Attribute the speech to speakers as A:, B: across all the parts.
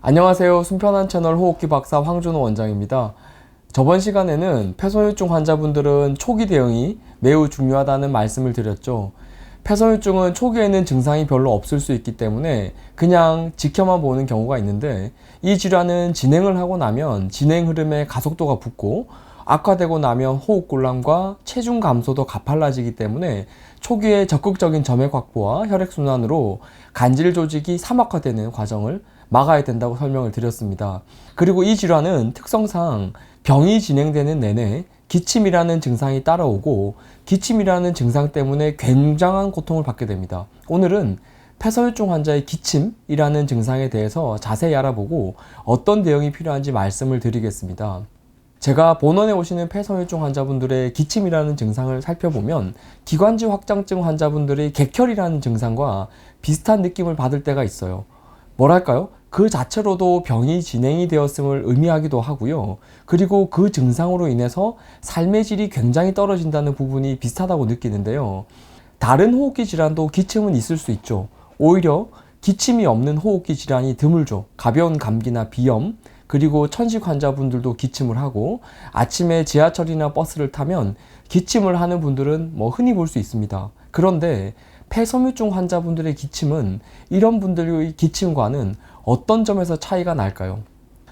A: 안녕하세요. 숨편한 채널 호흡기 박사 황준호 원장입니다. 저번 시간에는 폐소유증 환자분들은 초기 대응이 매우 중요하다는 말씀을 드렸죠. 폐소유증은 초기에는 증상이 별로 없을 수 있기 때문에 그냥 지켜만 보는 경우가 있는데, 이 질환은 진행을 하고 나면 진행 흐름에 가속도가 붙고 악화되고 나면 호흡곤란과 체중 감소도 가팔라지기 때문에 초기에 적극적인 점액 확보와 혈액순환으로 간질 조직이 사막화되는 과정을 막아야 된다고 설명을 드렸습니다. 그리고 이 질환은 특성상 병이 진행되는 내내 기침이라는 증상이 따라오고, 기침이라는 증상 때문에 굉장한 고통을 받게 됩니다. 오늘은 폐소유증 환자의 기침이라는 증상에 대해서 자세히 알아보고 어떤 대응이 필요한지 말씀을 드리겠습니다. 제가 본원에 오시는 폐소유증 환자분들의 기침이라는 증상을 살펴보면 기관지 확장증 환자분들의 객혈이라는 증상과 비슷한 느낌을 받을 때가 있어요. 뭐랄까요? 그 자체로도 병이 진행이 되었음을 의미하기도 하고요. 그리고 그 증상으로 인해서 삶의 질이 굉장히 떨어진다는 부분이 비슷하다고 느끼는데요. 다른 호흡기 질환도 기침은 있을 수 있죠. 오히려 기침이 없는 호흡기 질환이 드물죠. 가벼운 감기나 비염, 그리고 천식 환자분들도 기침을 하고, 아침에 지하철이나 버스를 타면 기침을 하는 분들은 흔히 볼 수 있습니다. 그런데 폐섬유증 환자분들의 기침은 이런 분들의 기침과는 어떤 점에서 차이가 날까요?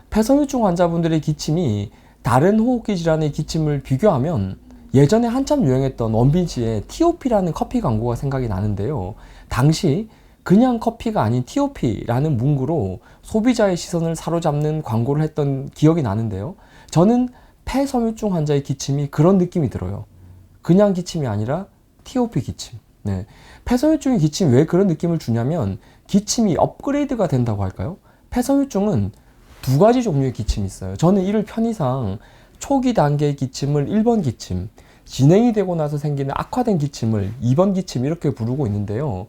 A: 폐섬유증 환자분들의 기침이 다른 호흡기 질환의 기침을 비교하면 예전에 한참 유행했던 원빈 씨의 TOP라는 커피 광고가 생각이 나는데요. 당시 그냥 커피가 아닌 TOP라는 문구로 소비자의 시선을 사로잡는 광고를 했던 기억이 나는데요. 저는 폐섬유증 환자의 기침이 그런 느낌이 들어요. 그냥 기침이 아니라 TOP 기침. 네. 폐섬유증의 기침이 왜 그런 느낌을 주냐면, 기침이 업그레이드가 된다고 할까요? 폐섬유증은 두 가지 종류의 기침이 있어요. 저는 이를 편의상 초기 단계의 기침을 1번 기침, 진행이 되고 나서 생기는 악화된 기침을 2번 기침, 이렇게 부르고 있는데요.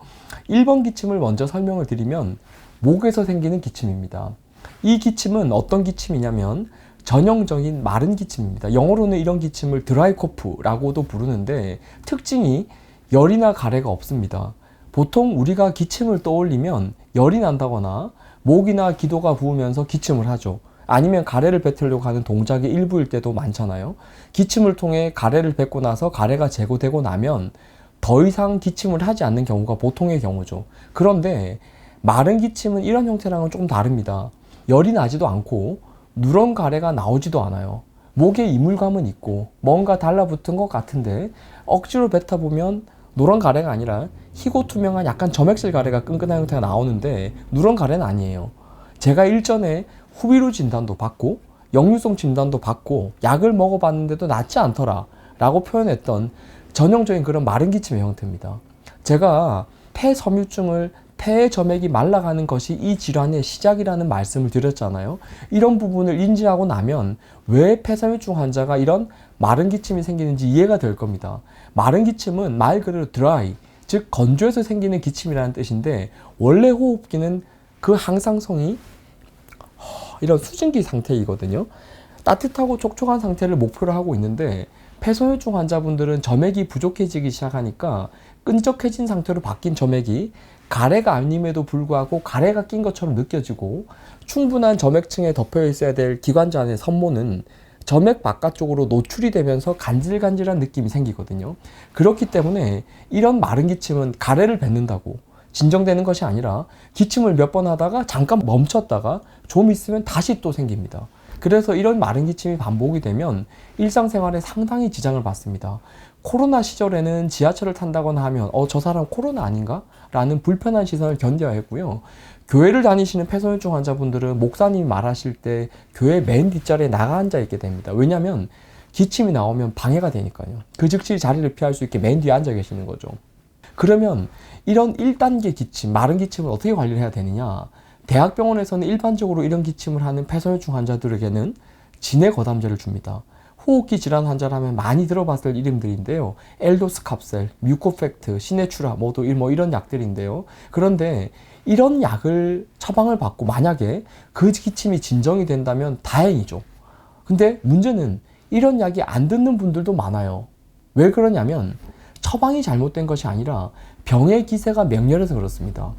A: 1번 기침을 먼저 설명을 드리면 목에서 생기는 기침입니다. 이 기침은 어떤 기침이냐면 전형적인 마른 기침입니다. 영어로는 이런 기침을 드라이 코프라고도 부르는데, 특징이 열이나 가래가 없습니다. 보통 우리가 기침을 떠올리면 열이 난다거나 목이나 기도가 부으면서 기침을 하죠. 아니면 가래를 뱉으려고 하는 동작의 일부일 때도 많잖아요. 기침을 통해 가래를 뱉고 나서 가래가 제거되고 나면 더 이상 기침을 하지 않는 경우가 보통의 경우죠. 그런데 마른 기침은 이런 형태랑은 조금 다릅니다. 열이 나지도 않고 누런 가래가 나오지도 않아요. 목에 이물감은 있고 뭔가 달라붙은 것 같은데 억지로 뱉어보면 노란 가래가 아니라 희고 투명한 약간 점액질 가래가 끈끈한 형태가 나오는데 누런 가래는 아니에요. 제가 일전에 후비루 진단도 받고 역류성 진단도 받고 약을 먹어봤는데도 낫지 않더라 라고 표현했던 전형적인 그런 마른 기침의 형태입니다. 제가 폐섬유증을 폐의 점액이 말라가는 것이 이 질환의 시작이라는 말씀을 드렸잖아요. 이런 부분을 인지하고 나면 왜 폐섬유증 환자가 이런 마른 기침이 생기는지 이해가 될 겁니다. 마른 기침은 말 그대로 드라이, 즉 건조해서 생기는 기침이라는 뜻인데, 원래 호흡기는 그 항상성이 이런 수증기 상태이거든요. 따뜻하고 촉촉한 상태를 목표로 하고 있는데, 폐소유증 환자분들은 점액이 부족해지기 시작하니까 끈적해진 상태로 바뀐 점액이 가래가 아님에도 불구하고 가래가 낀 것처럼 느껴지고, 충분한 점액층에 덮여 있어야 될 기관지 안의 섬모는 점액 바깥쪽으로 노출이 되면서 간질간질한 느낌이 생기거든요. 그렇기 때문에 이런 마른 기침은 가래를 뱉는다고 진정되는 것이 아니라 기침을 몇 번 하다가 잠깐 멈췄다가 좀 있으면 다시 또 생깁니다. 그래서 이런 마른 기침이 반복이 되면 일상생활에 상당히 지장을 받습니다. 코로나 시절에는 지하철을 탄다거나 하면 저 사람 코로나 아닌가? 라는 불편한 시선을 견뎌야 했고요. 교회를 다니시는 폐소유증 환자분들은 목사님이 말하실 때 교회 맨 뒷자리에 나가 앉아 있게 됩니다. 왜냐하면 기침이 나오면 방해가 되니까요. 그 즉시 자리를 피할 수 있게 맨 뒤에 앉아 계시는 거죠. 그러면 이런 1단계 기침, 마른 기침을 어떻게 관리를 해야 되느냐? 대학병원에서는 일반적으로 이런 기침을 하는 폐소유증 환자들에게는 진해거담제를 줍니다. 호흡기 질환 환자라면 많이 들어봤을 이름들인데요. 엘도스캅셀, 뮤코팩트, 시네추라 모두 이런 약들인데요. 그런데 이런 약을 처방을 받고 만약에 그 기침이 진정이 된다면 다행이죠. 근데 문제는 이런 약이 안 듣는 분들도 많아요. 왜 그러냐면 처방이 잘못된 것이 아니라 병의 기세가 맹렬해서 그렇습니다.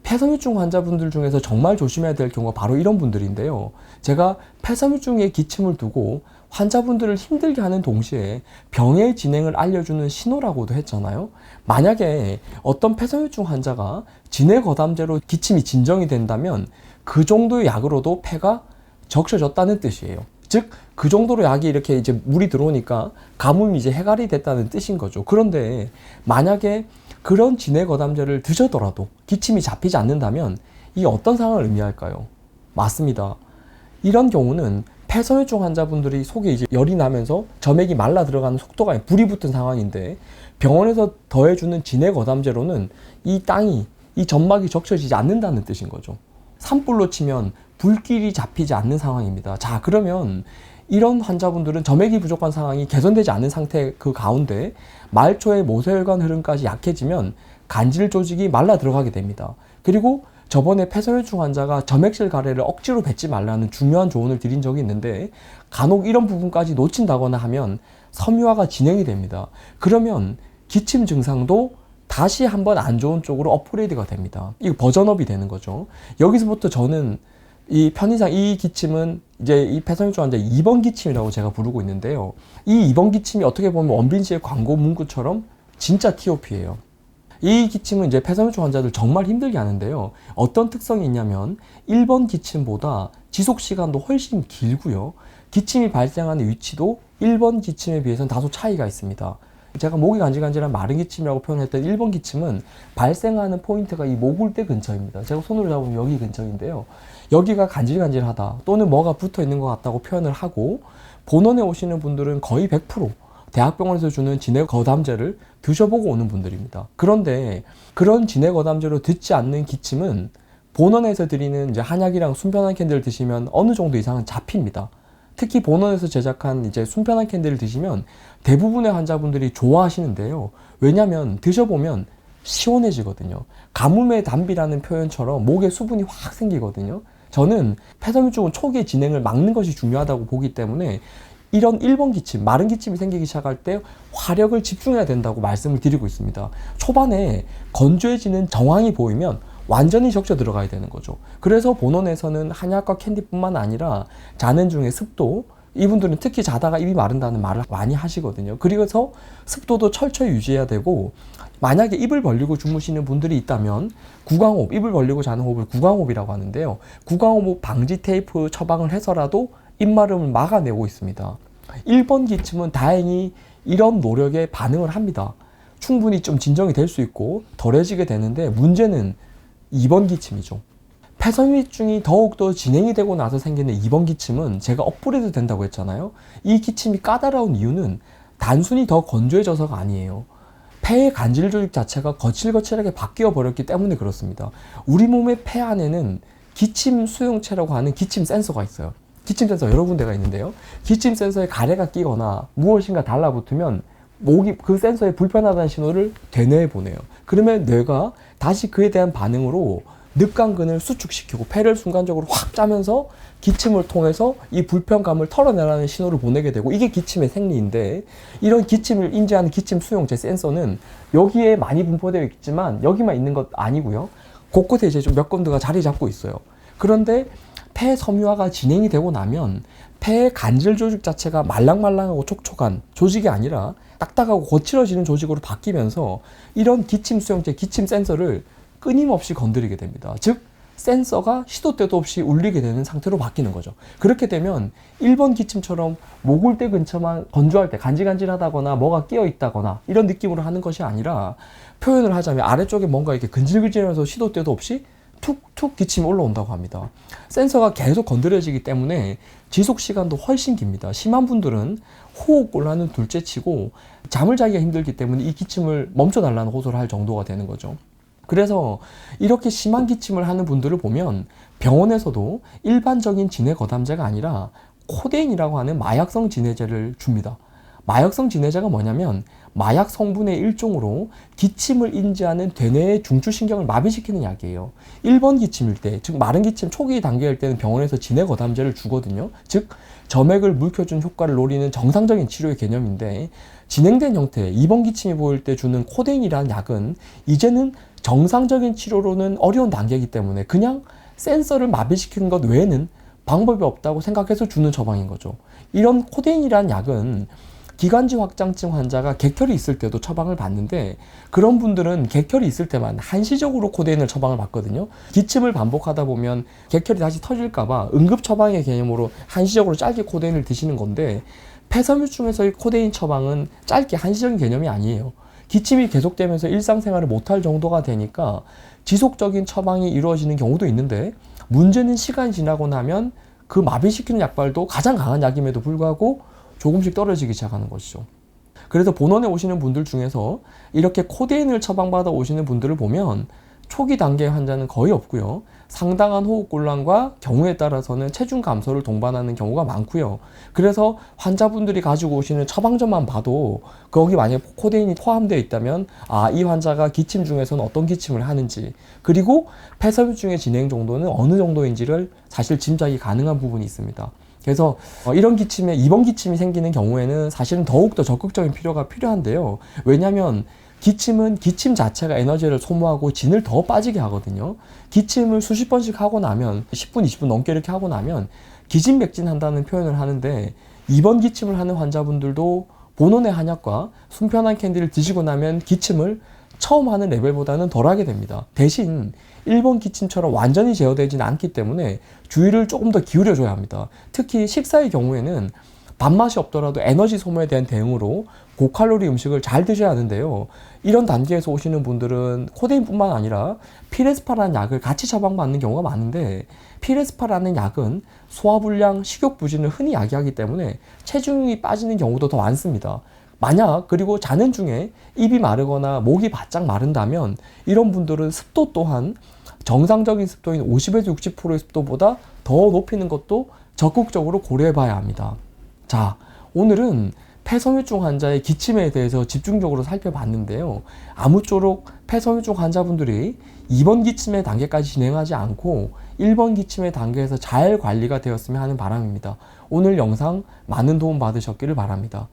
A: 폐섬유증 환자분들 중에서 정말 조심해야 될 경우가 바로 이런 분들인데요. 제가 폐섬유증에 기침을 두고 환자분들을 힘들게 하는 동시에 병의 진행을 알려주는 신호라고도 했잖아요. 만약에 어떤 폐섬유증 환자가 진해거담제로 기침이 진정이 된다면 그 정도의 약으로도 폐가 적셔졌다는 뜻이에요. 즉, 그 정도로 약이 이렇게 이제 물이 들어오니까 가뭄이 이제 해결이 됐다는 뜻인 거죠. 그런데 만약에 그런 진해거담제를 드셔더라도 기침이 잡히지 않는다면 이게 어떤 상황을 의미할까요? 맞습니다. 이런 경우는 폐섬유증 환자분들이 속에 이제 열이 나면서 점액이 말라 들어가는 속도가 불이 붙은 상황인데 병원에서 더해주는 진해거담제로는 이 땅이, 이 점막이 적셔지지 않는다는 뜻인 거죠. 산불로 치면 불길이 잡히지 않는 상황입니다. 자, 그러면 이런 환자분들은 점액이 부족한 상황이 개선되지 않은 상태 그 가운데 말초의 모세혈관 흐름까지 약해지면 간질 조직이 말라 들어가게 됩니다. 그리고 저번에 폐섬유증 환자가 점액실 가래를 억지로 뱉지 말라는 중요한 조언을 드린 적이 있는데 간혹 이런 부분까지 놓친다거나 하면 섬유화가 진행이 됩니다. 그러면 기침 증상도 다시 한번 안 좋은 쪽으로 업그레이드가 됩니다. 이거 버전업이 되는 거죠. 여기서부터 저는 이 편의상 이 기침은 이제 이 폐섬유증 환자 2번 기침이라고 제가 부르고 있는데요. 이 2번 기침이 어떻게 보면 원빈 씨의 광고 문구처럼 진짜 TOP예요. 이 기침은 이제 폐섬유증 환자들 정말 힘들게 하는데요. 어떤 특성이 있냐면 1번 기침보다 지속 시간도 훨씬 길고요. 기침이 발생하는 위치도 1번 기침에 비해서는 다소 차이가 있습니다. 제가 목이 간질간질한 마른 기침이라고 표현했던 1번 기침은 발생하는 포인트가 이 목울대 근처입니다. 제가 손으로 잡으면 여기 근처인데요. 여기가 간질간질하다 또는 뭐가 붙어 있는 것 같다고 표현을 하고 본원에 오시는 분들은 거의 100% 대학병원에서 주는 진해거담제를 드셔보고 오는 분들입니다. 그런데 그런 진해거담제로 듣지 않는 기침은 본원에서 드리는 이제 한약이랑 순편한 캔디를 드시면 어느 정도 이상은 잡힙니다. 특히 본원에서 제작한 이제 순편한 캔디를 드시면 대부분의 환자분들이 좋아하시는데요. 왜냐하면 드셔보면 시원해지거든요. 가뭄의 담비라는 표현처럼 목에 수분이 확 생기거든요. 저는 폐섬유증은 초기의 진행을 막는 것이 중요하다고 보기 때문에 이런 1번 기침, 마른 기침이 생기기 시작할 때 화력을 집중해야 된다고 말씀을 드리고 있습니다. 초반에 건조해지는 정황이 보이면 완전히 적셔 들어가야 되는 거죠. 그래서 본원에서는 한약과 캔디뿐만 아니라 자는 중에 습도, 이분들은 특히 자다가 입이 마른다는 말을 많이 하시거든요. 그래서 습도도 철저히 유지해야 되고 만약에 입을 벌리고 주무시는 분들이 있다면 구강호흡, 입을 벌리고 자는 호흡을 구강호흡이라고 하는데요. 구강호흡 방지 테이프 처방을 해서라도 입마름을 막아내고 있습니다. 1번 기침은 다행히 이런 노력에 반응을 합니다. 충분히 좀 진정이 될 수 있고 덜해지게 되는데 문제는 2번 기침이죠. 폐섬유증이 더욱더 진행이 되고 나서 생기는 2번 기침은 제가 업그레이드 된다고 했잖아요. 이 기침이 까다로운 이유는 단순히 더 건조해져서가 아니에요. 폐의 간질 조직 자체가 거칠거칠하게 바뀌어 버렸기 때문에 그렇습니다. 우리 몸의 폐 안에는 기침 수용체라고 하는 기침 센서가 있어요. 기침 센서 여러 군데가 있는데요. 기침 센서에 가래가 끼거나 무엇인가 달라붙으면 목이 그 센서에 불편하다는 신호를 대뇌에 보내요. 그러면 뇌가 다시 그에 대한 반응으로 늑강근을 수축시키고 폐를 순간적으로 확 짜면서 기침을 통해서 이 불편감을 털어내라는 신호를 보내게 되고 이게 기침의 생리인데 이런 기침을 인지하는 기침 수용체 센서는 여기에 많이 분포되어 있지만 여기만 있는 것 아니고요. 곳곳에 이제 좀 몇 군데가 자리 잡고 있어요. 그런데 폐 섬유화가 진행이 되고 나면 폐의 간질 조직 자체가 말랑말랑하고 촉촉한 조직이 아니라 딱딱하고 거칠어지는 조직으로 바뀌면서 이런 기침 수용체, 기침 센서를 끊임없이 건드리게 됩니다. 즉 센서가 시도 때도 없이 울리게 되는 상태로 바뀌는 거죠. 그렇게 되면 1번 기침처럼 목울대 근처만 건조할 때 간질간질하다거나 뭐가 끼어 있다거나 이런 느낌으로 하는 것이 아니라 표현을 하자면 아래쪽에 뭔가 이렇게 근질근질하면서 시도 때도 없이 툭툭 기침이 올라온다고 합니다. 센서가 계속 건드려지기 때문에 지속 시간도 훨씬 깁니다. 심한 분들은 호흡곤란은 둘째치고 잠을 자기가 힘들기 때문에 이 기침을 멈춰달라는 호소를 할 정도가 되는 거죠. 그래서 이렇게 심한 기침을 하는 분들을 보면 병원에서도 일반적인 진해거담제가 아니라 코데인이라고 하는 마약성 진해제를 줍니다. 마약성 진해제가 뭐냐면 마약 성분의 일종으로 기침을 인지하는 대뇌의 중추신경을 마비시키는 약이에요. 1번 기침일 때, 즉 마른 기침 초기 단계일 때는 병원에서 진해거담제를 주거든요. 즉 점액을 물켜준 효과를 노리는 정상적인 치료의 개념인데, 진행된 형태 2번 기침이 보일 때 주는 코데인이라는 약은 이제는 정상적인 치료로는 어려운 단계이기 때문에 그냥 센서를 마비시키는 것 외에는 방법이 없다고 생각해서 주는 처방인 거죠. 이런 코데인이라는 약은 기관지 확장증 환자가 객혈이 있을 때도 처방을 받는데, 그런 분들은 객혈이 있을 때만 한시적으로 코데인을 처방을 받거든요. 기침을 반복하다 보면 객혈이 다시 터질까봐 응급 처방의 개념으로 한시적으로 짧게 코데인을 드시는 건데, 폐섬유증에서의 코데인 처방은 짧게 한시적인 개념이 아니에요. 기침이 계속되면서 일상생활을 못할 정도가 되니까 지속적인 처방이 이루어지는 경우도 있는데, 문제는 시간이 지나고 나면 그 마비시키는 약발도 가장 강한 약임에도 불구하고 조금씩 떨어지기 시작하는 것이죠. 그래서 본원에 오시는 분들 중에서 이렇게 코데인을 처방받아 오시는 분들을 보면 초기 단계의 환자는 거의 없고요. 상당한 호흡곤란과 경우에 따라서는 체중 감소를 동반하는 경우가 많고요. 그래서 환자분들이 가지고 오시는 처방전만 봐도 거기 만약에 코데인이 포함되어 있다면 이 환자가 기침 중에서는 어떤 기침을 하는지, 그리고 폐섬유증의 진행 정도는 어느 정도인지를 사실 짐작이 가능한 부분이 있습니다. 그래서 이런 기침에 2번 기침이 생기는 경우에는 사실은 더욱더 적극적인 필요가 필요한데요. 왜냐하면 기침은 기침 자체가 에너지를 소모하고 진을 더 빠지게 하거든요. 기침을 수십 번씩 하고 나면 10분, 20분 넘게 이렇게 하고 나면 기진맥진한다는 표현을 하는데, 2번 기침을 하는 환자분들도 본원의 한약과 순편한 캔디를 드시고 나면 기침을 처음 하는 레벨보다는 덜 하게 됩니다. 대신 1번 기침처럼 완전히 제어되지는 않기 때문에 주의를 조금 더 기울여줘야 합니다. 특히 식사의 경우에는 밥맛이 없더라도 에너지 소모에 대한 대응으로 고칼로리 음식을 잘 드셔야 하는데요. 이런 단계에서 오시는 분들은 코데인뿐만 아니라 피레스파라는 약을 같이 처방받는 경우가 많은데, 피레스파라는 약은 소화불량, 식욕부진을 흔히 야기하기 때문에 체중이 빠지는 경우도 더 많습니다. 만약 그리고 자는 중에 입이 마르거나 목이 바짝 마른다면 이런 분들은 습도 또한 정상적인 습도인 50에서 60%의 습도보다 더 높이는 것도 적극적으로 고려해 봐야 합니다. 자, 오늘은 폐섬유증 환자의 기침에 대해서 집중적으로 살펴봤는데요. 아무쪼록 폐섬유증 환자분들이 2번 기침의 단계까지 진행하지 않고 1번 기침의 단계에서 잘 관리가 되었으면 하는 바람입니다. 오늘 영상 많은 도움 받으셨기를 바랍니다.